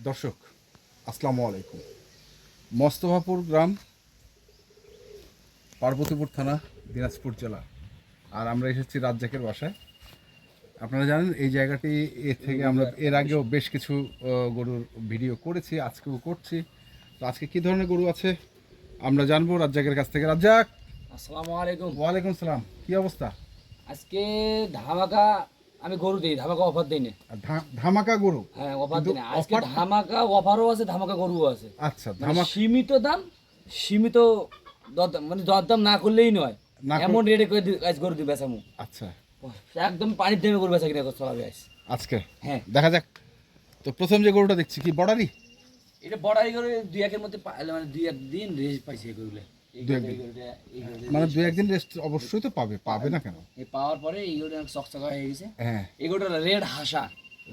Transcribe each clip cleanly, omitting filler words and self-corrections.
দর্শক আসসালামু আলাইকুম। মোস্তফাপুর গ্রাম, পার্বতীপুর থানা, দিনাজপুর জেলা। আর আমরা এসেছি রাজ্জাকের বাসায়। আপনারা জানেন এই জায়গাটি থেকে আমরা এর আগেও বেশ কিছু গরুর ভিডিও করেছি, আজকেও করছি। তো আজকে কী ধরনের গরু আছে আমরা জানবো রাজ্জাকের কাছ থেকে। রাজ্জাক, আসসালামু আলাইকুম। ওয়ালাইকুম সালাম, কী অবস্থা? আজকে ধামাকা আমি গরু দিই, ধামাকা অফার দিই না। ধামাকা গরু? হ্যাঁ, অফার দিই না আজকে। ধামাকা অফারও আছে, ধামাকা গরুও আছে। আচ্ছা, ধামাকা সীমিত দাম, সীমিত দরদাম, মানে দরদাম না করলেই নয়, এমন রেটে করে আজ গরু দিই বেচামু। আচ্ছা, একদম পানির দামে গরু বেচা কিনা চলাবে আজকে। হ্যাঁ, দেখা যাক। তো প্রথম যে গরুটা দেখছি কি বর্ডারই? এটা বড়াই করে দুই একের মধ্যে মানে দুই একদিন রেস্ট পাইছে এই গরুলে। মানে দুই একদিন রেস্ট অবশ্যই তো পাবে না কেন? এই পাওয়ার পরে এই গরুটা চকচকা হয়ে গেছে। হ্যাঁ, এই গরুটা রেড হাসা,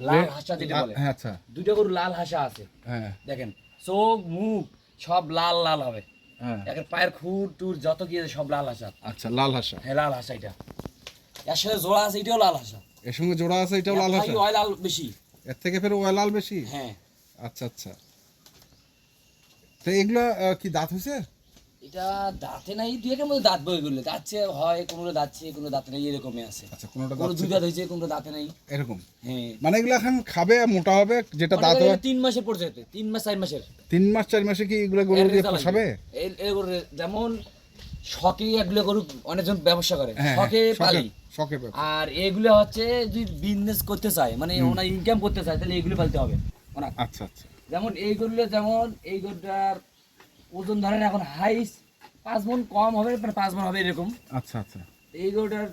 লাল হাসা যেটা বলে। হ্যাঁ, আচ্ছা, দুইটা গরু লাল হাসা আছে। হ্যাঁ, দেখেন চোখ মুখ সব লাল লাল হবে। হ্যাঁ, এখন পায়ের খুর টুর যত কি আছে সব লাল হাসা। আচ্ছা, লাল হাসা। হ্যাঁ, লাল হাসা। এটা এর সাথে জোড়া আছে, এটাও লাল হাসা। এর সঙ্গে জোড়া আছে, এটাও লাল হাসা। ওই লাল বেশি, এর থেকে ফের ওই লাল বেশি। হ্যাঁ, আচ্ছা আচ্ছা। তো এগুলা কি দাঁত হয়েছে? এটা দাঁতে নাই, দুই একের মধ্যে দাঁত বই গুলো দাঁতছে হয়, কোনো দাঁতছে কোনো দাঁতে নেই, এরকমই আছে। আচ্ছা, কোনোটা কোনো দাঁত দুই দাঁত হয়েছে, কোনো দাঁতে নাই, এরকম। হ্যাঁ, মানে এগুলো এখন খাবে, মোটা হবে, যেটা দাঁত হয় 3 মাসের পর্যন্ত, 3 মাস 4 মাসের। 3 মাস 4 মাসে কি এগুলো গরু দিয়ে পোষাবে? এই গরু যেমন শখে এগুলো গরু অনেকজন ব্যবসা করে, হ্যাঁ, শখে পালি। শখে। আর এগুলো হচ্ছে যদি বিজনেস করতে চায়, মানে ওনার ইনকাম করতে চায়, তাহলে এগুলো পালতে হবে ওনার। আচ্ছা আচ্ছা। যেমন এই গরুগুলো, যেমন এই গরুটার ওজন ধরেন এখন হাইস 5 মণ, কম হবে 5 মণ হবে এরকম। আচ্ছা আচ্ছা। এই গরুটার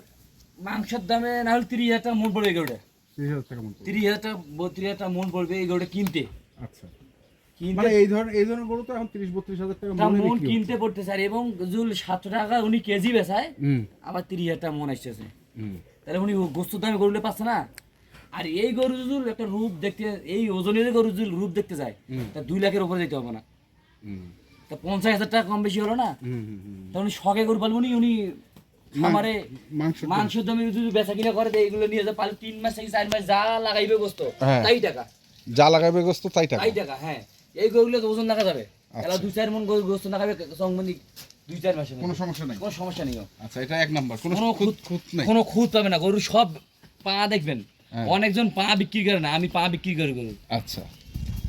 মাংসের দামে না হলে 30,000 টাকা মন পড়বে। এই গরুটা 30,000 টাকা মন। 30,000 টাকা 32,000 টাকা মন পড়বে এই গরুটা কিনতে। আচ্ছা, মানে এই ধরনের গরু তো এখন 30-32,000 টাকা মন কিনতে পড়তে চায়, এবং জুল 700 টাকা উনি কেজি বেচায়, আবার 30,000 টাকা মন আসতেছে। তাহলে উনি গোস্ত দামে গরুলে পাচ্ছে না। আর এই গরু যদি একটা রূপ দেখতে, এই ওজনের গরু যদি রূপ দেখতে যায়, তা 2 লাখের উপরে যেতে হবে না, তা 50,000 টাকা কম বেশি হলো না। তা উনি শখে গরু পালবেন, উনি খামারে মাংসের দামে যদি বেচা কিনা করে, এইগুলো নিয়ে যা পালে 3 মাস থেকে 4 মাস যা লাগাইবে গোস্ত তাই টাকা, যা লাগাইবে গোস্ত তাই টাকা। হ্যাঁ, এই গরুগুলো ওজন লাগা যাবে, তাহলে 2-4 মণ গোস্ত লাগাবে সংবন্ধী 2-4 মাসে, কোনো সমস্যা নাই, কোনো সমস্যা নেই। আচ্ছা, এটা এক নাম্বার। কোনো খুঁত নাই, কোনো খুঁত পাবে না। গরু সব পা দেখবেন, অনেকজন পা বিক্রি করে না, আমি পা বিক্রি করি গরু। আচ্ছা,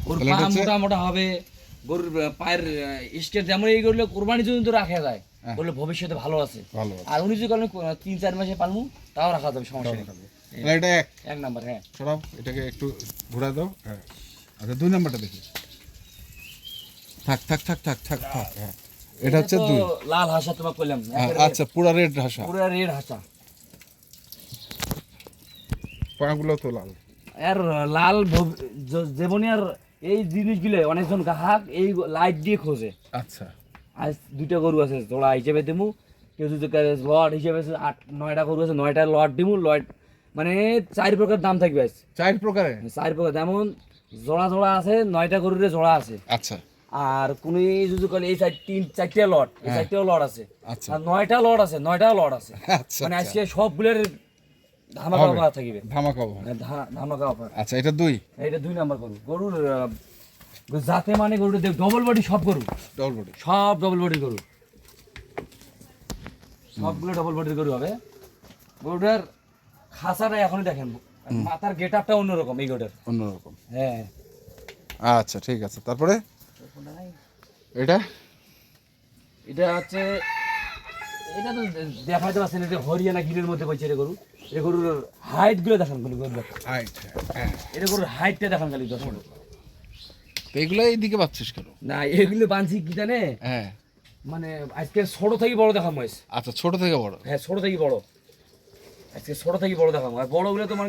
গরুর পা মোটা মোটা হবে, গরুর পায়ের স্টেট যেমন এই গরুগুলো কোরবানির জন্য তো রাখা যায়, বললে ভবিষ্যতে ভালো আছে। আর উনি যদি বলেন 3-4 মাসে পালমু, তাও রাখা যাবে, সমস্যা নেই। এটা এক নাম্বার। হ্যাঁ, সরাও, এটাকে একটু ঘুরা দাও। হ্যাঁ, আচ্ছা, 2 নাম্বারটা দেখি। থাক থাক থাক থাক থাক থাক। হ্যাঁ, এটা হচ্ছে 2 লাল হাসা তোমাকে বললাম। আচ্ছা, পুরা রেড হাসা, পুরা রেড হাসা। পাগুলো তো লাল। আর লাল যেমনই, আর এই জিনিসগুলো অনেকজন গ্রাহক এই লাইট দিয়ে খোঁজে। আচ্ছা, আজ 2টা গরু আছে, জোড়া হিসেবে দিমু, কেউ যদি লট হিসেবে 8-9টা গরু আছে, 9টা লট দিমু। লট মানে 4 প্রকার দাম থাকবে আজ। 4 প্রকারে? 4 প্রকার, যেমন জোড়া জোড়া আছে, 9টা গরুর জোড়া আছে। আচ্ছা। আর কোন যদি কলে এই সাইড 3-4টা লট, এই সাইডটাও লট আছে। আচ্ছা, আর 9টা লট আছে, 9টা লট আছে। আচ্ছা, মানে আজকে সবগুলোর ধামাকা অফার থাকবে, ধামাকা অফার। ধামাকা অফার। আচ্ছা, এটা 2। এটা 2 নাম্বার গরু। গরুর জাতে মানে গরুটা দেখ ডবল বডি, সব গরু ডবল বডি, সব ডবল বডির গরু, সবগুলো ডবল বডির গরু হবে। গরুটার খাঁচাটা এখনই দেখেন, মাথার গেট আপটা অন্যরকম এই গরুটার, অন্যরকম। হ্যাঁ, আচ্ছা, ঠিক আছে। তারপরে এটা এটা হচ্ছে, এটা তো দেখাতে পারছেন, এটা হরিয়ানা গিরের মধ্যে বলছে। এটা গরু, এটা গরুর হাইট গুলো দেখেন, গরুর হাইট। হ্যাঁ, এটা গরুর হাইটটা দেখান খালি 10 মিনিট। তো এগুলো এইদিকে পাচ্ছিস কেন? না, এগুলো বানছি কি জানে, হ্যাঁ, মানে আজকে ছোট থেকে বড় দেখাম। আচ্ছা, ছোট থেকে বড়? হ্যাঁ, ছোট থেকে বড়, আজকে ছোট থেকে বড় দেখাবো। আর বড়গুলো তোমার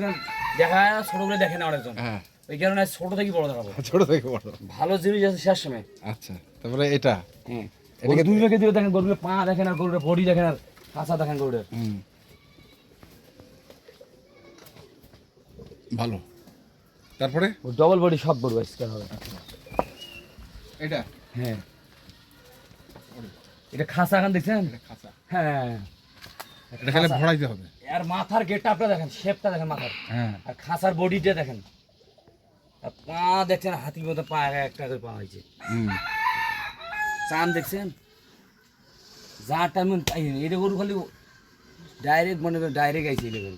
দেখা, ছোটগুলো দেখে না অনেকজন। হ্যাঁ, ওই কারণে ছোট থেকে বড় দেখাবো। ছোট থেকে বড়, ভালো জিনিস আছে শেষ সময়। আচ্ছা, তারপরে এটা? হ্যাঁ, এটাকে 2 রেখে দিয়ে দেখেন, গরুগুলো পা দেখেন, আর গরুর বডি দেখেন, আর কাঁচা দেখেন গরুর। ভালো। তারপরে ডবল বডি সব গরু আজকে হবে। এটা? হ্যাঁ, এটা খাসা এখন দেখছেন? খাঁচা? হ্যাঁ, এটা খালি ভরাইতে হবে। আর মাথার গেটআপটা দেখেন, শেপটা দেখেন মাথার। হ্যাঁ, আর খাসার বডিটা দেখেন, আর পা দেখছেন হাতির মতো পা একটা করে পা হয়েছে, হুম চান দেখছেন যা টাইম তাই এটা গরু খালি ডাইরেক্ট মনে করেন ডাইরেক্ট আইছে এটা গরু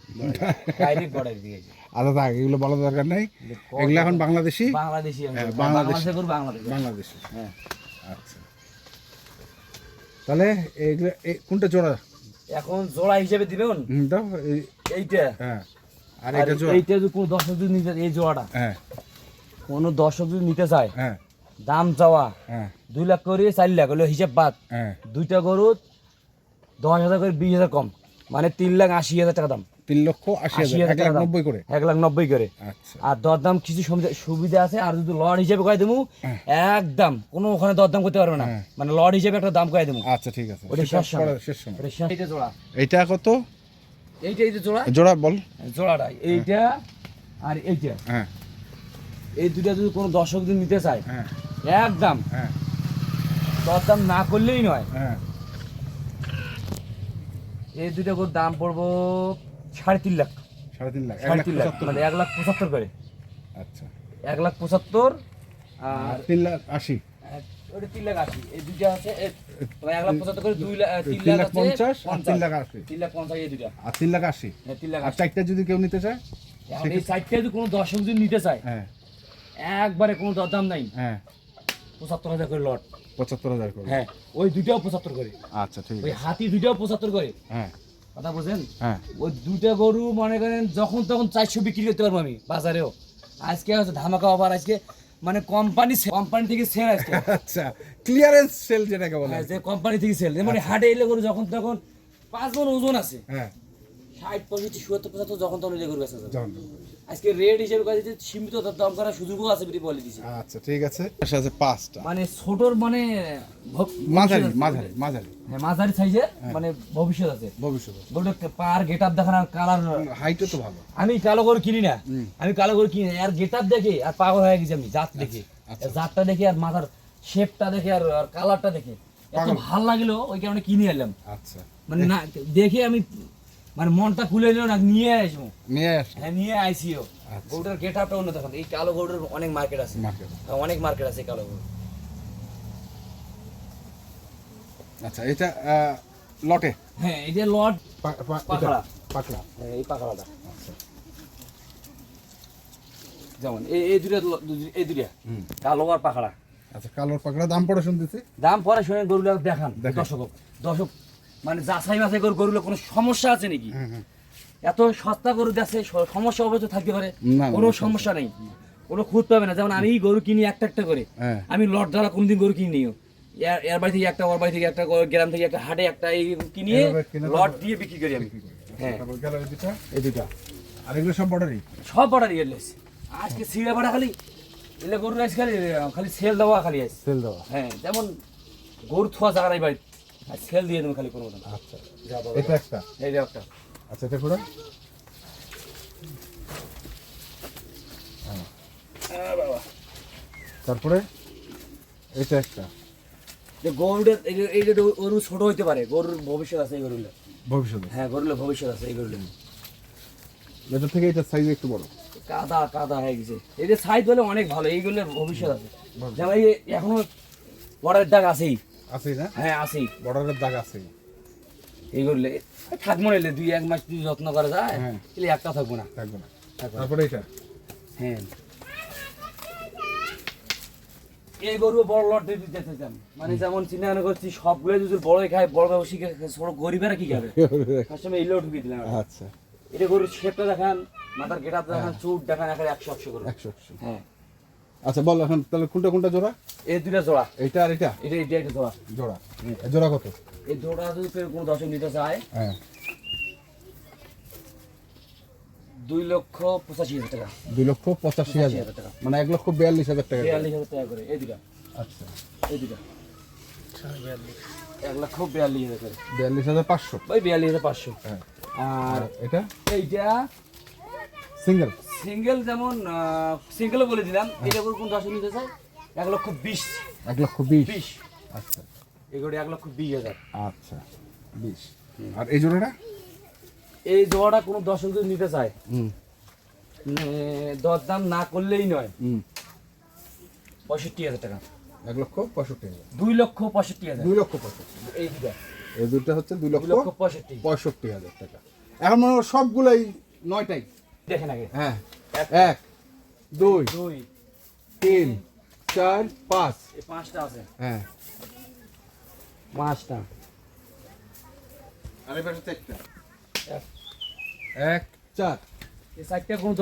ডাইরেক্ট বর্ডার দিয়ে গেছে। আচ্ছা থাক, এগুলো বলার দরকার নেই, এগুলো এখন বাংলাদেশি বাংলাদেশি হ্যাঁ, বাংলাদেশের গরু বাংলাদেশ। বাংলাদেশি। হ্যাঁ আচ্ছা তাহলে এগুলো কোনটা জোড়া? এখন জোড়া হিসেবে দিবেন দাও এইটা, হ্যাঁ আর আর এটা জোড়া? এইটা যদি কোনো দর্শক যদি নিতে, এই জোড়াটা হ্যাঁ কোনো দর্শক যদি নিতে চায়, হ্যাঁ দাম চাওয়া হ্যাঁ 2 লাখ করে 4 লাখ হলো হিসাব বাদ, হ্যাঁ দুইটা গরু 10,000 করে 20,000 কম, মানে 3,80,000 টাকা দাম, 3,80,000 1,90,000 করে। 1,90,000 করে। আচ্ছা আর দরদাম কিছু সুবিধা আছে, আর যদি লট হিসেবে কয়ে দেবো হ্যাঁ। একদম কোনো ওখানে দরদাম করতে পারবে না, হ্যাঁ। মানে লট হিসেবে একটা দাম কয়ে দেবো। আচ্ছা ঠিক আছে, ওটা সেটা শেষ সময়। পরে শেষ সময়। এইটা জোড়া, এইটা কত এইটা এই যে জোড়া, জোড়া বল? জোড়াটা এইটা আর এইটা, হ্যাঁ এই দুইটা যদি কোনো দর্শক যদি নিতে চায় হ্যাঁ একদম হ্যাঁ দরদাম না করলেই নয়, হ্যাঁ এই দুইটা করে দাম পড়বো 3.5 লাখ, 3.5 লাখ 3.5 লাখ মানে 1,75,000 করে, আচ্ছা 1,75,000 আর 3,80,000 ওটা 3,80,000, এই দুইটা আছে 1,75,000 করে 3 লাখ 3,50,000 আর 3,80,000 3,50,000 এই দুইটা, আর 3,80,000 হ্যাঁ আর 3,80,000। চারটা যদি কেউ নিতে চায়? এখন এই সাইডটা যদি কোনো দর্শক যদি নিতে চায় হ্যাঁ একবারে কোনো দরদাম নাই, হ্যাঁ 75,000 করে লট, 75,000 করে। হ্যাঁ ওই দুইটাও 75 করে, আচ্ছা ঠিক ওই আছে হাতি দুইটাও 75 করে, হ্যাঁ কথা বুঝেন? হ্যাঁ ওই দুইটা গরু মনে করেন যখন তখন 400 বিক্রি করতে পারবো আমি বাজারেও। আজকে হচ্ছে ধামাকা অফার, আজকে মানে কোম্পানি থেকে সেল আজকে, আচ্ছা ক্লিয়ারেন্স সেল যেটাকে বলে। হ্যাঁ, যে কোম্পানি থেকে সেল, মানে হাটে এলে গরু যখন তখন 5 মণ ওজন আছে, হ্যাঁ 60 65 70 75 যখন তখন এলে গরু বেচা যাবে। জান। আজকে রেট হিসেবে কাছে যে সীমিত দাম করার সুযোগও আছে বলে বলে দিছি, আচ্ছা ঠিক আছে, আচ্ছা আছে 5টা মানে ছোটর মানে মাঝারি ভবিষ্যৎ আছে। মাঝারি মাঝারি হ্যাঁ মাঝারি সাইজের মানে ভবিষ্যৎ আছে। ভবিষ্যতে গরুটা পার গেটআপ দেখান আর কালার, হাইটও তো ভালো। আমি কালো গরু কিনি না, আমি কালো গরু কিনি না, আর গেটআপ দেখে আর পাগল হয়ে গেছি আমি, জাত দেখে, আচ্ছা। জাতটা দেখে আর মাথার শেপটা দেখে আর কালারটা দেখে এত পাগল। ভালো লাগলো, ওই কারণে কিনে এলাম। আচ্ছা মানে না দেখে আমি মানে মনটা খুলে নিল না, নিয়ে আসবো, নিয়ে আস হ্যাঁ নিয়ে আইসিও। আচ্ছা। গরুটার গেটআপটা অন্য দেখুন, এই কালো গরুটার অনেক মার্কেট আছে, মার্কেট। অনেক মার্কেট আছে এই কালো গরু। আচ্ছা এটা লটে হ্যাঁ এই যে লট পাকড়া। পাকড়া। হ্যাঁ এই পাকড়াটা আচ্ছা যেমন এই দুইটা এই দুইটা কালো আর পাকড়া। আচ্ছা কালোর পাকড়া দাম পড়ে শুনতেছি। দাম পরে শুনে গরুগুলো দেখান দেখান। দর্শক মানে যাচাই বাছাই করে গরুগুলো কোনো সমস্যা আছে নাকি, হ্যাঁ হ্যাঁ এত সস্তা গরু দেখছে সমস্যা অবশ্যই থাকতে পারে, না, কোনো না, সমস্যা নেই, কোনো খুঁত পাবে না। যেমন আমি গরু কিনি একটা একটা করে, হ্যাঁ। আমি লট দ্বারা কোনোদিন গরু কিনি নিও, এর বাড়ি থেকে একটা, ওর বাড়ি থেকে একটা, গ্রাম থেকে একটা, হাটে একটা, এই কিনিয়ে এভাবে কিনে লট দিয়ে বিক্রি করি আমি। হ্যাঁ তারপর গেল এই দুটা, এই দুটা আর এগুলো সব বর্ডারই। সব অর্ডার এলেস আজকে সিঁড়া ভাড়া খালি এলে গরুর আজ খালি খালি সেল দেওয়া খালি আছে। সেল দেওয়া। হ্যাঁ যেমন গরু থোয়া জায়গা নাই বাড়ি, আর সেল দিয়ে দেবো খালি কোনো মতন। আচ্ছা যা বলো। এটা একটা। এই যে একটা আচ্ছা এটা করে বাবা, তারপরে এটা একটা। যে গরুটা এই যে গরু ছোট হইতে পারে, গরুর ভবিষ্যৎ আছে এই গরুগুলো। ভবিষ্যতে হ্যাঁ গরুগুলো ভবিষ্যৎ আছে এই গরুগুলো। এটা থেকে এটা সাইজ একটু বড়। কাদা কাদা হয়ে গেছে, এই যে সাইজ বলে অনেক ভালো, এইগুলোর ভবিষ্যৎ আছে। যেমন এই এখনো বর্ডারের দাগ আছেই। আছেই না? হ্যাঁ আছেই বর্ডারের দাগ আছে। এইগুলো থাকবো না, এলে 2-1 মাস যদি যত্ন করা যায় হ্যাঁ। তাহলে একটা থাকবো না। থাকবে না। থাকবো না। তারপরে এটা হ্যাঁ এই গরু বড় লট দিয়ে দিতে চাইতাম, মানে যেমন চিন্তা ভাবনা করছি সবগুলো যদি বড় খায়, বড় ব্যবসায়ী ছোট গরিবেরা কি খাবে, তার সময় এই লোট ঢুকিয়ে দিলাম। আচ্ছা এটা গরুর শেপটা দেখান, মাথার গেটআপ দেখান, চুট দেখান, একেবারে 100 করে। 100। হ্যাঁ আচ্ছা বল এখন তাহলে কোনটা কোনটা জোড়া? এই দুইটা জোড়া, এইটা আর এটা এটা এটা একটা জোড়া। জোড়া। এই জোড়া কত? এই জোড়া যদি কেউ কোনো দর্শক নিতে চায় হ্যাঁ 2,85,000 টাকা। 2,85,000 টাকা। মানে 1,42,000 টাকা। 42,000 টাকা করে এই দুটা, আচ্ছা এই দুটা 1,42,000 করে, 42,500। ওই 42,500। হ্যাঁ আর আর এটা এইটা সিঙ্গেল। সিঙ্গেল, যেমন সিঙ্গেলও বলে দিলাম, এটা করে কোন দর্শক নিতে চায় 1,20,000। 1,20,000। আচ্ছা এগুলো 1,20,000। আচ্ছা 20। আর এই জোড়াটা? এই জোড়াটা কোনো দর্শক যদি নিতে চায় দরদাম না করলেই নয়, 65,000 টাকা। 1,65,000, 2,65,000। 2,65,000। এই দুটা এই দুটো হচ্ছে 2,65,000। 2,65,000 টাকা। এখন মনে হয় সবগুলাই 9টাই। দেখেন আগে। হ্যাঁ, 1 2 2 3 4 5। এই 5টা আছে, হ্যাঁ, 5টা। আর এবার হচ্ছে একটা এক। 1 4। এই 4টা কোন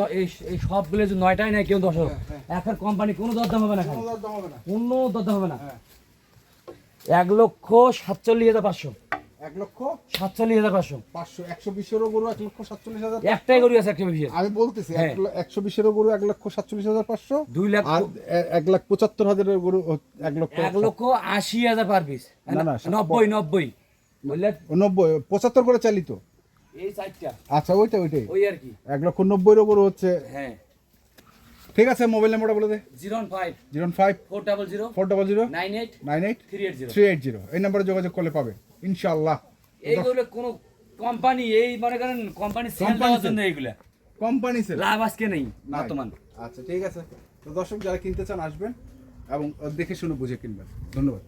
এই সবগুলো যে 9টাই নাই কেউ 10। এখন কোম্পানি কোনো দরদাম হবে না, খালি কোনো দাম হবে না। কোনো দরদাম হবে না। হ্যাঁ, 1,47,500। 1,47,500। 1,47,500। 120-এরও গরু 1,47,000। একটাই গরু আছে একটা বেশি। আমি বলতেছি হ্যাঁ। 120-এরও গরু 1,47,500। 2 লাখ আর 1,75,000-এর গরু 1,80,000 পার পিস। না, না, 90 বললে 90 75 করে চালিত। এই 4টা আচ্ছা, ওইটাই ওই আর কি। 1,90,000-এরও গরু হচ্ছে। হ্যাঁ, ঠিক আছে, মোবাইল নাম্বারটা বলে দে। 05 05 400 400 98 98 380। 380। এই নাম্বারে যোগাযোগ করলে পাবে ইনশাআল্লাহ। এইগুলো কোন কোম্পানি, এই মনে করেন কোম্পানি সেল Company দেওয়ার sell। জন্য এইগুলা, কোম্পানি সেল লাভ আজকে নেই বর্তমান। আচ্ছা, ঠিক আছে। তো দর্শক যারা কিনতে চান আসবেন এবং দেখে শুনে বুঝে কিনবেন। ধন্যবাদ।